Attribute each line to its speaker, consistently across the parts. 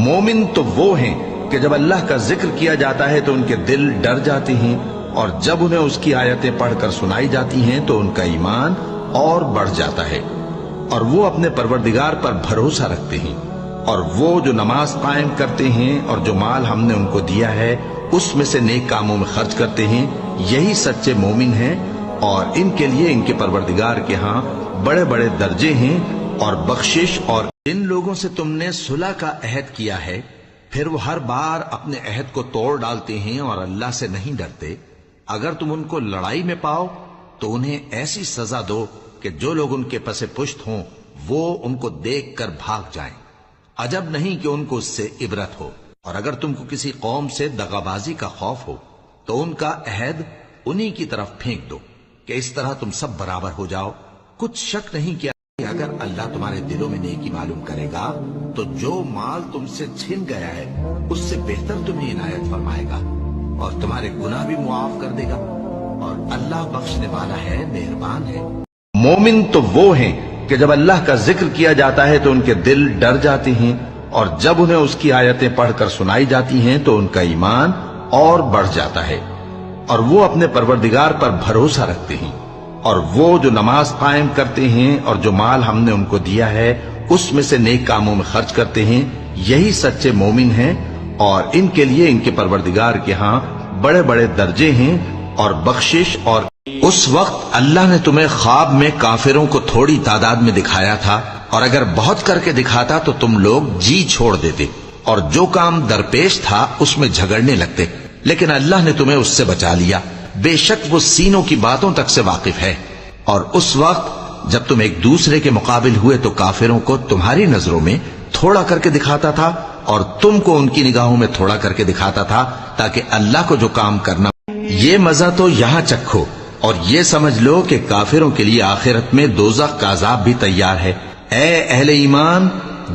Speaker 1: مومن تو وہ ہیں کہ جب اللہ کا ذکر کیا جاتا ہے تو ان کے دل ڈر جاتے ہیں، اور جب انہیں اس کی آیتیں پڑھ کر سنائی جاتی ہیں تو ان کا ایمان اور بڑھ جاتا ہے، اور وہ اپنے پروردگار پر بھروسہ رکھتے ہیں، اور وہ جو نماز قائم کرتے ہیں اور جو مال ہم نے ان کو دیا ہے اس میں سے نیک کاموں میں خرچ کرتے ہیں، یہی سچے مومن ہیں، اور ان کے لیے ان کے پروردگار کے ہاں بڑے بڑے درجے ہیں اور بخشش۔ اور جن لوگوں سے تم نے صلح کا عہد کیا ہے پھر وہ ہر بار اپنے عہد کو توڑ ڈالتے ہیں اور اللہ سے نہیں ڈرتے، اگر تم ان کو لڑائی میں پاؤ تو انہیں ایسی سزا دو کہ جو لوگ ان کے پس پشت ہوں وہ ان کو دیکھ کر بھاگ جائیں، عجب نہیں کہ ان کو اس سے عبرت ہو۔ اور اگر تم کو کسی قوم سے دغابازی کا خوف ہو تو ان کا عہد انہی کی طرف پھینک دو کہ اس طرح تم سب برابر ہو جاؤ۔ کچھ شک نہیں کیا کہ اگر اللہ تمہارے دلوں میں نیکی معلوم کرے گا تو جو مال تم سے چھن گیا ہے اس سے بہتر تمہیں عنایت فرمائے گا اور تمہارے گناہ بھی معاف کر دے گا، اور اللہ بخشنے والا ہے، مہربان ہے۔ مومن تو وہ ہیں کہ جب اللہ کا ذکر کیا جاتا ہے تو ان کے دل ڈر جاتے ہیں، اور جب انہیں اس کی آیتیں پڑھ کر سنائی جاتی ہیں تو ان کا ایمان اور بڑھ جاتا ہے، اور وہ اپنے پروردگار پر بھروسہ رکھتے ہیں، اور وہ جو نماز قائم کرتے ہیں اور جو مال ہم نے ان کو دیا ہے اس میں سے نیک کاموں میں خرچ کرتے ہیں، یہی سچے مومن ہیں، اور ان کے لیے ان کے پروردگار کے ہاں بڑے بڑے درجے ہیں اور بخشش۔ اور اس وقت اللہ نے تمہیں خواب میں کافروں کو تھوڑی تعداد میں دکھایا تھا، اور اگر بہت کر کے دکھاتا تو تم لوگ جی چھوڑ دیتے اور جو کام درپیش تھا اس میں جھگڑنے لگتے، لیکن اللہ نے تمہیں اس سے بچا لیا، بے شک وہ سینوں کی باتوں تک سے واقف ہے۔ اور اس وقت جب تم ایک دوسرے کے مقابل ہوئے تو کافروں کو تمہاری نظروں میں تھوڑا کر کے دکھاتا تھا اور تم کو ان کی نگاہوں میں تھوڑا کر کے دکھاتا تھا، تاکہ اللہ کو جو کام کرنا یہ مزہ تو یہاں چکھو، اور یہ سمجھ لو کہ کافروں کے لیے آخرت میں دوزخ کا عذاب بھی تیار ہے۔ اے اہل ایمان،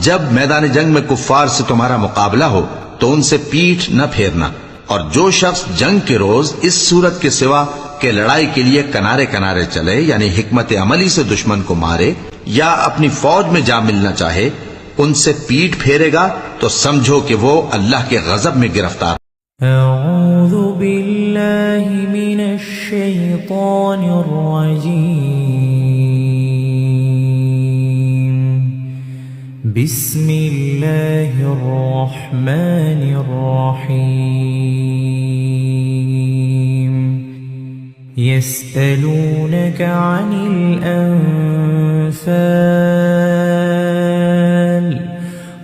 Speaker 1: جب میدان جنگ میں کفار سے تمہارا مقابلہ ہو تو ان سے پیٹھ نہ پھیرنا، اور جو شخص جنگ کے روز اس صورت کے سوا کہ لڑائی کے لیے کنارے کنارے چلے، یعنی حکمت عملی سے دشمن کو مارے یا اپنی فوج میں جا ملنا چاہے، ان سے پیٹھ پھیرے گا تو سمجھو کہ وہ اللہ کے غضب میں گرفتار۔
Speaker 2: اعوذ باللہ من الشیطان الرجیم، بسم اللہ الرحمن الرحیم، یسألونک عن الانفال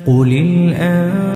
Speaker 2: قل الانفال